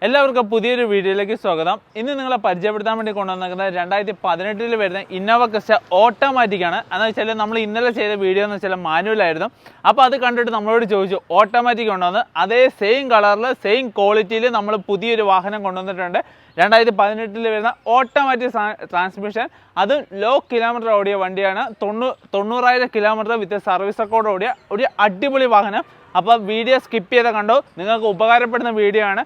എല്ലാവർക്കും പുതിയൊരു വീഡിയോയിലേക്ക് സ്വാഗതം. ഇന്ന് നിങ്ങളെ പരിചയപ്പെടുത്താൻ വേണ്ടി കൊണ്ടുവന്നിരിക്കുന്നത് 2018 വരുന്ന ഇന്നോവ ക്രിസ്റ്റ ഓട്ടോമാറ്റിക് ആണ്. എന്ന് വെച്ചാൽ നമ്മൾ ഇന്നലെ ചെയ്ത വീഡിയോ എന്ന് വെച്ചാൽ മാനുവലായിരുന്നു. അപ്പോൾ അത് കണ്ടിട്ട് നമ്മളോട് ചോദിച്ചു ഓട്ടോമാറ്റിക് ഉണ്ടോയെന്ന്. അതേ സെയിം കളറിൽ സെയിം ക്വാളിറ്റിയിൽ നമ്മൾ പുതിയൊരു വാഹനം കൊണ്ടുവന്നിട്ടുണ്ട്. 2018 വരുന്ന ഓട്ടോമാറ്റിക് ട്രാൻസ്മിഷൻ, അത് ലോ കിലോമീറ്റർ ഓടിയ വണ്ടിയാണ്. 90,000 കിലോമീറ്റർ വിത്ത് സർവീസ് റെക്കോർഡ് ഓടിയ ഒരു അടിപൊളി വാഹനം. അപ്പോൾ വീഡിയോ സ്കിപ്പ് ചെയ്ത് കണ്ടോ, നിങ്ങൾക്ക് ഉപകാരപ്പെടുന്ന വീഡിയോ ആണ്.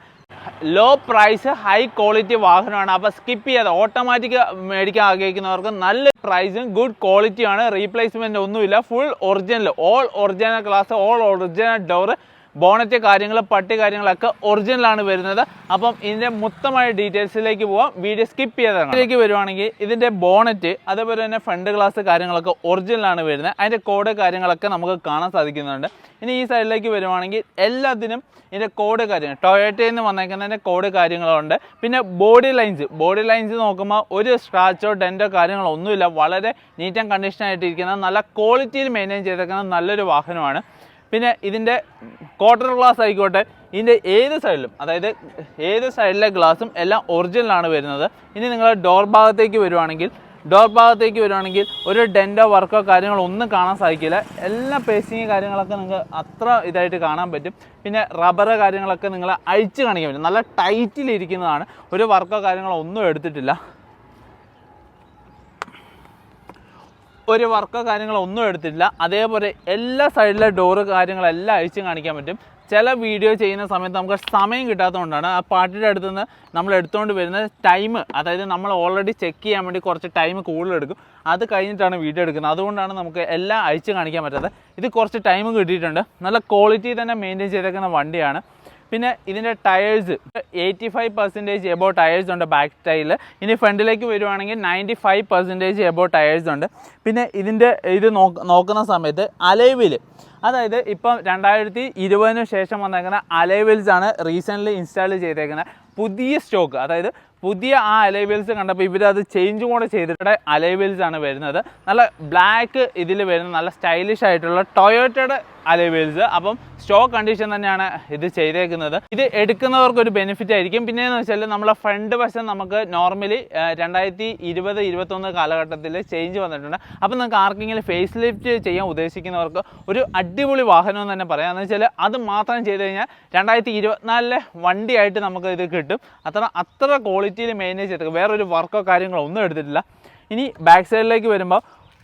ലോ പ്രൈസ് ഹൈ ക്വാളിറ്റി വാഹനമാണ്. അപ്പോൾ സ്കിപ്പ് ചെയ്യാതെ ഓട്ടോമാറ്റിക് മേടിക്കാൻ ആഗ്രഹിക്കുന്നവർക്ക് നല്ല പ്രൈസും ഗുഡ് ക്വാളിറ്റിയാണ്. റീപ്ലേസ്മെൻറ്റ് ഒന്നുമില്ല, full original, all original glass, all original door, bonnet കാര്യങ്ങൾ, പട്ടി കാര്യങ്ങളൊക്കെ ഒറിജിനലാണ് വരുന്നത്. അപ്പം ഇതിൻ്റെ മൊത്തമായ ഡീറ്റെയിൽസിലേക്ക് പോവാം, വീഡിയോ സ്കിപ്പ് ചെയ്താണ്. ഇതിലേക്ക് വരുവാണെങ്കിൽ ഇതിൻ്റെ ബോണറ്റ് അതേപോലെ തന്നെ ഫ്രണ്ട് ഗ്ലാസ് കാര്യങ്ങളൊക്കെ ഒറിജിനലാണ് വരുന്നത്. അതിൻ്റെ കോഡ് കാര്യങ്ങളൊക്കെ നമുക്ക് കാണാൻ സാധിക്കുന്നുണ്ട്. ഇനി ഈ സൈഡിലേക്ക് വരുവാണെങ്കിൽ എല്ലാത്തിനും ഇതിൻ്റെ കോഡ് കാര്യങ്ങൾ, ടൊയോട്ടയിൽ നിന്ന് വന്നേക്കുന്നതിൻ്റെ കോഡ് കാര്യങ്ങളുണ്ട്. പിന്നെ ബോഡി ലൈൻസ് നോക്കുമ്പോൾ ഒരു സ്ക്രാച്ചോ ഡെൻറ്റോ കാര്യങ്ങളോ ഒന്നുമില്ല. വളരെ നീറ്റ് ആൻഡ് കണ്ടീഷനായിട്ടിരിക്കുന്ന നല്ല ക്വാളിറ്റിയിൽ മെയിൻറ്റെയിൻ ചെയ്തേക്കുന്ന നല്ലൊരു വാഹനമാണ്. പിന്നെ ഇതിൻ്റെ ക്വാർട്ടർ ഗ്ലാസ് ആയിക്കോട്ടെ, ഇതിൻ്റെ ഏത് സൈഡിലും, അതായത് ഏത് സൈഡിലെ ഗ്ലാസും എല്ലാം ഒറിജിനലാണ് വരുന്നത്. ഇനി നിങ്ങൾ ഡോർ ഭാഗത്തേക്ക് വരുവാണെങ്കിൽ ഒരു ഡെൻറ്റോ വർക്കോ കാര്യങ്ങളോ ഒന്നും കാണാൻ സാധിക്കില്ല. എല്ലാ പേസ്റ്റിങ് കാര്യങ്ങളൊക്കെ നിങ്ങൾക്ക് അത്ര ഇതായിട്ട് കാണാൻ പറ്റും. പിന്നെ റബ്ബർ കാര്യങ്ങളൊക്കെ നിങ്ങൾ അഴിച്ച് കാണിക്കാൻ പറ്റും. നല്ല ടൈറ്റിലിരിക്കുന്നതാണ്, ഒരു വർക്കോ കാര്യങ്ങളോ ഒന്നും എടുത്തിട്ടില്ല. അതേപോലെ എല്ലാ സൈഡിലെ ഡോറ് കാര്യങ്ങളെല്ലാം അഴിച്ച് കാണിക്കാൻ പറ്റും. ചില വീഡിയോ ചെയ്യുന്ന സമയത്ത് നമുക്ക് സമയം കിട്ടാത്തതുകൊണ്ടാണ് ആ പാർട്ടിയുടെ അടുത്ത് നിന്ന് നമ്മൾ എടുത്തുകൊണ്ട് വരുന്ന ടൈം, അതായത് നമ്മൾ ഓൾറെഡി ചെക്ക് ചെയ്യാൻ വേണ്ടി കുറച്ച് ടൈം കൂടുതലെടുക്കും. അത് കഴിഞ്ഞിട്ടാണ് വീഡിയോ എടുക്കുന്നത്. അതുകൊണ്ടാണ് നമുക്ക് എല്ലാം അഴിച്ച് കാണിക്കാൻ പറ്റാത്തത്. ഇത് കുറച്ച് ടൈം കിട്ടിയിട്ടുണ്ട്. നല്ല ക്വാളിറ്റി തന്നെ മെയിൻറ്റെയിൻ ചെയ്തേക്കുന്ന വണ്ടിയാണ്. പിന്നെ ഇതിൻ്റെ ടയേഴ്സ് 85% എബോ ടയേഴ്സ് ഉണ്ട് ബാക്ക് ടൈൽ. ഇനി ഫ്രണ്ടിലേക്ക് വരുവാണെങ്കിൽ 95% എബോ ടയേഴ്സ് ഉണ്ട്. പിന്നെ ഇതിൻ്റെ ഇത് നോക്കുന്ന സമയത്ത് അലോയ്, അതായത് ഇപ്പം 2020 ശേഷം വന്നേക്കുന്ന അലോയ് വീൽസ് ആണ് റീസെൻ്റ്ലി ഇൻസ്റ്റാൾ ചെയ്തേക്കുന്നത്. പുതിയ സ്റ്റോക്ക്, അതായത് പുതിയ ആ അലോയ് വീൽസ് കണ്ടപ്പോൾ ഇവരത് ചേഞ്ചും കൂടെ ചെയ്തിട്ട് അലോയ് വീൽസ് ആണ് വരുന്നത്. നല്ല ബ്ലാക്ക് ഇതിൽ വരുന്ന നല്ല സ്റ്റൈലിഷ് ആയിട്ടുള്ള ടൊയോട്ടയുടെ അലോയ് വീൽസ്. അപ്പം സ്റ്റോക്ക് കണ്ടീഷൻ തന്നെയാണ് ഇത് ചെയ്തേക്കുന്നത്. ഇത് എടുക്കുന്നവർക്കൊരു ബെനിഫിറ്റ് ആയിരിക്കും. പിന്നെയെന്ന് വെച്ചാൽ നമ്മളെ ഫ്രണ്ട് വശം നമുക്ക് നോർമലി 2020-21 കാലഘട്ടത്തിൽ ചേഞ്ച് വന്നിട്ടുണ്ട്. അപ്പം നിങ്ങൾക്ക് ആർക്കെങ്കിലും ഫേസ് ലിഫ്റ്റ് ചെയ്യാൻ ഉദ്ദേശിക്കുന്നവർക്ക് ഒരു അടിപൊളി വാഹനം എന്ന് തന്നെ പറയാം. എന്ന് വെച്ചാൽ അത് മാത്രം ചെയ്ത് കഴിഞ്ഞാൽ 2024 വണ്ടിയായിട്ട് നമുക്ക് ഇത് കിട്ടും. അത്ര ക്വാളിറ്റിയിൽ മെയിൻറ്റെയിൻ ചെയ്തേക്കും. വേറൊരു വർക്കോ കാര്യങ്ങളോ ഒന്നും എടുത്തിട്ടില്ല. ഇനി ബാക്ക് സൈഡിലേക്ക് വരുമ്പോൾ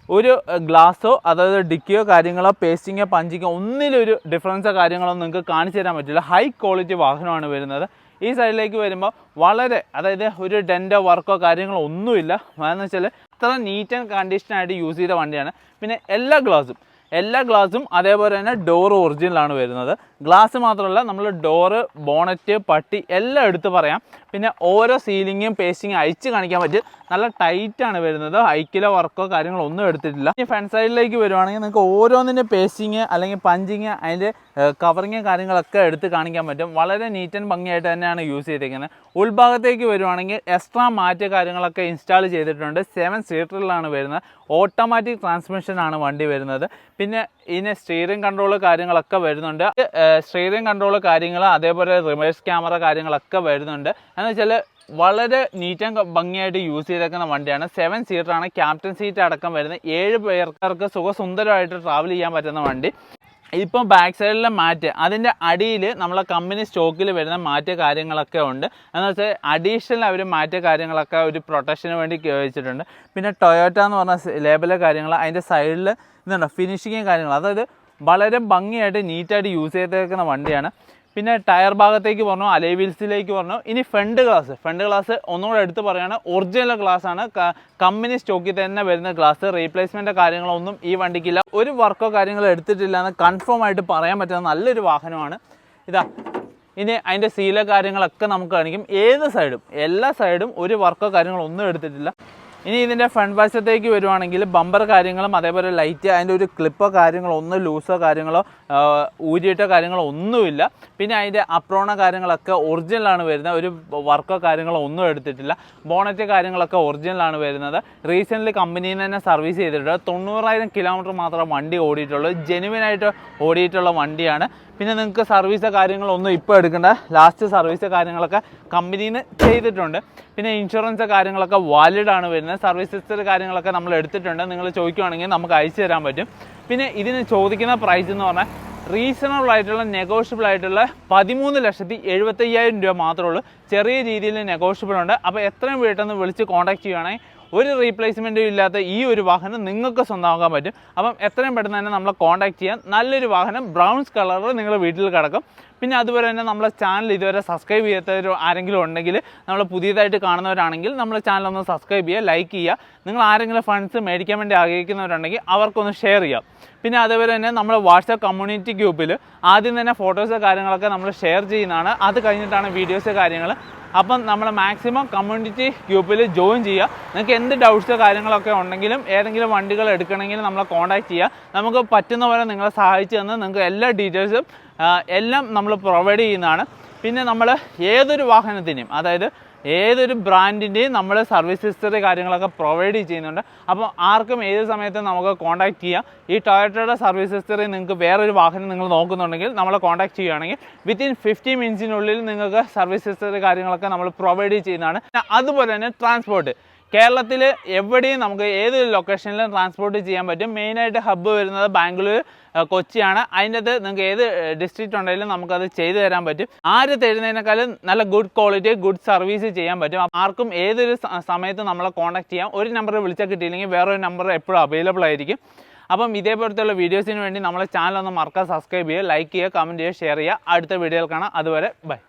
ഒരു ഗ്ലാസ്സോ അതായത് ഡിക്കിയോ കാര്യങ്ങളോ പേസ്റ്റിങ്ങോ പഞ്ചിങ്ങോ ഒന്നിലൊരു ഡിഫറൻസോ കാര്യങ്ങളോ നിങ്ങൾക്ക് കാണിച്ചു തരാൻ പറ്റില്ല. ഹൈ ക്വാളിറ്റി വാഹനമാണ് വരുന്നത്. ഈ സൈഡിലേക്ക് വരുമ്പോൾ വളരെ, അതായത് ഒരു ഡെൻറ്റോ വർക്കോ കാര്യങ്ങളോ ഒന്നുമില്ല. എന്ന് വെച്ചാൽ അത്ര നീറ്റ് ആൻഡ് കണ്ടീഷനായിട്ട് യൂസ് ചെയ്ത വണ്ടിയാണ്. പിന്നെ എല്ലാ ഗ്ലാസും അതേപോലെ തന്നെ ഡോറ് ഒറിജിനലാണ് വരുന്നത്. ഗ്ലാസ് മാത്രമല്ല, നമ്മൾ ഡോറ്, ബോണറ്റ്, പട്ടി എല്ലാം എടുത്ത് പറയാം. പിന്നെ ഓരോ സീലിങ്ങും പേസ്റ്റിങ്ങും അഴിച്ച് കാണിക്കാൻ പറ്റും. നല്ല ടൈറ്റാണ് വരുന്നത്. ഹൈക്കിലോ വർക്കോ കാര്യങ്ങളോ ഒന്നും എടുത്തിട്ടില്ല. ഈ ഫ്രണ്ട് സൈഡിലേക്ക് വരുവാണെങ്കിൽ നിങ്ങൾക്ക് ഓരോന്നിൻ്റെ പേസ്റ്റിങ് അല്ലെങ്കിൽ പഞ്ചിങ്, അതിൻ്റെ കവറിങ് കാര്യങ്ങളൊക്കെ എടുത്ത് കാണിക്കാൻ പറ്റും. വളരെ നീറ്റ് ആൻഡ് ഭംഗിയായിട്ട് തന്നെയാണ് യൂസ് ചെയ്തിരിക്കുന്നത്. ഉൾഭാഗത്തേക്ക് വരുവാണെങ്കിൽ എക്സ്ട്രാ മാറ്റ് കാര്യങ്ങളൊക്കെ ഇൻസ്റ്റാൾ ചെയ്തിട്ടുണ്ട്. 7 സീറ്ററിലാണ് വരുന്നത്. ഓട്ടോമാറ്റിക് ട്രാൻസ്മിഷനാണ് വണ്ടി വരുന്നത്. പിന്നെ ഇതിന് സ്റ്റിയറിംഗ് കൺട്രോൾ കാര്യങ്ങളൊക്കെ വരുന്നുണ്ട്. സ്റ്റിയറിംഗ് കൺട്രോൾ കാര്യങ്ങൾ അതേപോലെ റിവേഴ്സ് ക്യാമറ കാര്യങ്ങളൊക്കെ വരുന്നുണ്ട്. എന്ന് വെച്ചാൽ വളരെ നീറ്റ് ആൻഡ് ഭംഗിയായിട്ട് യൂസ് ചെയ്തേക്കുന്ന വണ്ടിയാണ്. 7 സീറ്ററാണ്, ക്യാപ്റ്റൻ സീറ്റ് അടക്കം വരുന്നത്. 7 പേർക്ക് സുഖസുന്ദരമായിട്ട് ട്രാവൽ ചെയ്യാൻ പറ്റുന്ന വണ്ടി. ഇപ്പം ബാക്ക് സൈഡിലെ മാറ്റ്, അതിൻ്റെ അടിയിൽ നമ്മളെ കമ്പനി സ്റ്റോക്കിൽ വരുന്ന മാറ്റ് കാര്യങ്ങളൊക്കെ ഉണ്ട്. എന്ന് വെച്ചാൽ അഡീഷണൽ അവർ മാറ്റ് കാര്യങ്ങളൊക്കെ ഒരു പ്രൊട്ടക്ഷന് വേണ്ടി വെച്ചിട്ടുണ്ട്. പിന്നെ ടൊയോട്ട എന്ന് പറഞ്ഞ ലേബലെ കാര്യങ്ങൾ, അതിൻ്റെ സൈഡിൽ ഇതുണ്ട് ഫിനിഷിങ് കാര്യങ്ങൾ, അതായത് വളരെ ഭംഗിയായിട്ട് നീറ്റായിട്ട് യൂസ് ചെയ്തേക്കുന്ന വണ്ടിയാണ്. പിന്നെ ടയർ ഭാഗത്തേക്ക് പറഞ്ഞു, അലോയ് വീൽസിലേക്ക് പറഞ്ഞു. ഇനി ഫ്രണ്ട് ഗ്ലാസ് ഒന്നുകൂടെ എടുത്ത് പറയുകയാണ്, ഒറിജിനൽ ഗ്ലാസ് ആണ്. കമ്പനി സ്റ്റോക്കിൽ തന്നെ വരുന്ന ഗ്ലാസ്. റീപ്ലേസ്മെൻറ്റ് കാര്യങ്ങളൊന്നും ഈ വണ്ടിക്കില്ല. ഒരു വർക്കോ കാര്യങ്ങളോ എടുത്തിട്ടില്ല എന്ന് കൺഫേം ആയിട്ട് പറയാൻ പറ്റുന്ന നല്ലൊരു വാഹനമാണ്. ഇനി അതിൻ്റെ സീലോ കാര്യങ്ങളൊക്കെ നമുക്ക് കാണിക്കും. എല്ലാ സൈഡും ഒരു വർക്കോ കാര്യങ്ങളോ ഒന്നും എടുത്തിട്ടില്ല. ഇനി ഇതിൻ്റെ ഫ്രണ്ട് വശത്തേക്ക് വരുവാണെങ്കിൽ ബമ്പർ കാര്യങ്ങളും അതേപോലെ ലൈറ്റ്, അതിൻ്റെ ഒരു ക്ലിപ്പോ കാര്യങ്ങളോ ഒന്നും ലൂസോ കാര്യങ്ങളോ ഊരിയിട്ടോ കാര്യങ്ങളോ ഒന്നുമില്ല. പിന്നെ അതിൻ്റെ അപ്രോണ കാര്യങ്ങളൊക്കെ ഒറിജിനലാണ് വരുന്നത്. ഒരു വർക്കോ കാര്യങ്ങളോ ഒന്നും എടുത്തിട്ടില്ല. ബോണറ്റ് കാര്യങ്ങളൊക്കെ ഒറിജിനലാണ് വരുന്നത്. റീസെൻ്റ്ലി കമ്പനിയിൽ നിന്ന് തന്നെ സർവീസ് ചെയ്തിട്ടുണ്ട്. 90,000 കിലോമീറ്റർ മാത്രം വണ്ടി ഓടിയിട്ടുള്ളൂ. ജെനുവിനായിട്ട് ഓടിയിട്ടുള്ള വണ്ടിയാണ്. പിന്നെ നിങ്ങൾക്ക് സർവീസ് കാര്യങ്ങളൊന്നും ഇപ്പോൾ എടുക്കേണ്ട, ലാസ്റ്റ് സർവീസ് കാര്യങ്ങളൊക്കെ കമ്പനിയിൽ നിന്ന് ചെയ്തിട്ടുണ്ട്. പിന്നെ ഇൻഷുറൻസ് കാര്യങ്ങളൊക്കെ വാലിഡ് ആണ് വരുന്നത്. സർവീസ് ഹിസ്റ്ററി കാര്യങ്ങളൊക്കെ നമ്മൾ എടുത്തിട്ടുണ്ട്. നിങ്ങൾ ചോദിക്കുകയാണെങ്കിൽ നമുക്ക് അയച്ചു തരാൻ പറ്റും. പിന്നെ ഇതിന് ചോദിക്കുന്ന പ്രൈസ് എന്ന് പറഞ്ഞാൽ റീസണബിൾ ആയിട്ടുള്ള നെഗോഷ്യബിൾ ആയിട്ടുള്ള 13,75,000 രൂപ മാത്രമേ ഉള്ളൂ. ചെറിയ രീതിയിൽ നെഗോഷ്യബിൾ ഉണ്ട്. അപ്പോൾ എത്രയും പെട്ടെന്ന് വിളിച്ച് കോൺടാക്ട് ചെയ്യുകയാണെങ്കിൽ ഒരു റീപ്ലേസ്മെൻറ്റും ഇല്ലാത്ത ഈ ഒരു വാഹനം നിങ്ങൾക്ക് സ്വന്തമാക്കാൻ പറ്റും. അപ്പം എത്രയും പെട്ടെന്ന് തന്നെ നമ്മളെ കോൺടാക്ട് ചെയ്യാൻ. നല്ലൊരു വാഹനം ബ്രൗൺസ് കളറിൽ നിങ്ങളുടെ വീട്ടിൽ കിടക്കും. പിന്നെ അതുപോലെ തന്നെ നമ്മളെ ചാനൽ ഇതുവരെ സബ്സ്ക്രൈബ് ചെയ്യാത്തവർ ആരെങ്കിലും ഉണ്ടെങ്കിൽ, നമ്മൾ പുതിയതായിട്ട് കാണുന്നവരാണെങ്കിൽ നമ്മളെ ചാനൽ ഒന്ന് സബ്സ്ക്രൈബ് ചെയ്യുക, ലൈക്ക് ചെയ്യുക. നിങ്ങൾ ആരെങ്കിലും ഫണ്ട്സ് മേടിക്കാൻ വേണ്ടി ആഗ്രഹിക്കുന്നവരുണ്ടെങ്കിൽ അവർക്കൊന്ന് ഷെയർ ചെയ്യാം. പിന്നെ അതുപോലെ തന്നെ നമ്മൾ വാട്സാപ്പ് കമ്മ്യൂണിറ്റി ഗ്രൂപ്പിൽ ആദ്യം തന്നെ ഫോട്ടോസ് കാര്യങ്ങളൊക്കെ നമ്മൾ ഷെയർ ചെയ്യുന്നതാണ്. അത് കഴിഞ്ഞിട്ടാണ് വീഡിയോസ് കാര്യങ്ങൾ. അപ്പം നമ്മൾ മാക്സിമം കമ്മ്യൂണിറ്റി ഗ്രൂപ്പിൽ ജോയിൻ ചെയ്യുക. നിങ്ങൾക്ക് എന്ത് ഡൗട്ട്സോ കാര്യങ്ങളൊക്കെ ഉണ്ടെങ്കിലും ഏതെങ്കിലും വണ്ടികൾ എടുക്കണമെങ്കിൽ നമ്മളെ കോൺടാക്ട് ചെയ്യുക. നമുക്ക് പറ്റുന്ന പോലെ നിങ്ങളെ സഹായിച്ച് തന്ന് നിങ്ങൾക്ക് എല്ലാ ഡീറ്റെയിൽസും എല്ലാം നമ്മൾ പ്രൊവൈഡ് ചെയ്യുന്നതാണ്. പിന്നെ നമ്മൾ ഏതൊരു വാഹനത്തിൻ്റെയും, അതായത് ഏതൊരു ബ്രാൻഡിൻ്റെയും നമ്മൾ സർവീസ് ഹിസ്റ്ററി കാര്യങ്ങളൊക്കെ പ്രൊവൈഡ് ചെയ്യുന്നുണ്ട്. അപ്പോൾ ആർക്കും ഏത് സമയത്തും നമുക്ക് കോൺടാക്ട് ചെയ്യാം. ഈ ടൊയോട്ടയുടെ സർവീസ് ഹിസ്റ്ററി നിങ്ങൾക്ക് വേറൊരു വാഹനം നിങ്ങൾ നോക്കുന്നുണ്ടെങ്കിൽ നമ്മളെ കോൺടാക്ട് ചെയ്യുകയാണെങ്കിൽ വിത്തിൻ 50 മിനിറ്റ്സിനുള്ളിൽ നിങ്ങൾക്ക് സർവീസ് ഹിസ്റ്ററി കാര്യങ്ങളൊക്കെ നമ്മൾ പ്രൊവൈഡ് ചെയ്യുന്നതാണ്. അതുപോലെ തന്നെ ട്രാൻസ്പോർട്ട് കേരളത്തിൽ എവിടെയും നമുക്ക് ഏത് ലൊക്കേഷനിലും ട്രാൻസ്പോർട്ട് ചെയ്യാൻ പറ്റും. മെയിനായിട്ട് ഹബ്ബ് വരുന്നത് ബാംഗ്ലൂർ, കൊച്ചിയാണ്. അതിൻ്റെ അകത്ത് നിങ്ങൾക്ക് ഏത് ഡിസ്ട്രിക്റ്റ് ഉണ്ടെങ്കിലും നമുക്കത് ചെയ്തു തരാൻ പറ്റും. ആര് തരുന്നതിനേക്കാളും നല്ല ഗുഡ് ക്വാളിറ്റി ഗുഡ് സർവീസ് ചെയ്യാൻ പറ്റും. ആർക്കും ഏതൊരു സമയത്ത് നമ്മളെ കോൺടാക്ട് ചെയ്യാം. ഒരു നമ്പർ വിളിച്ചാൽ കിട്ടിയില്ലെങ്കിൽ വേറൊരു നമ്പർ എപ്പോഴും അവൈലബിൾ ആയിരിക്കും. അപ്പം ഇതേപോലത്തുള്ള വീഡിയോസിന് വേണ്ടി നമ്മളെ ചാനൽ ഒന്ന് മറക്കാതെ സബ്സ്ക്രൈബ് ചെയ്യുക, ലൈക്ക് ചെയ്യുക, കമൻറ്റ് ചെയ്യുക, ഷെയർ ചെയ്യുക. അടുത്ത വീഡിയോയിൽ കാണാം. അതുവരെ ബൈ.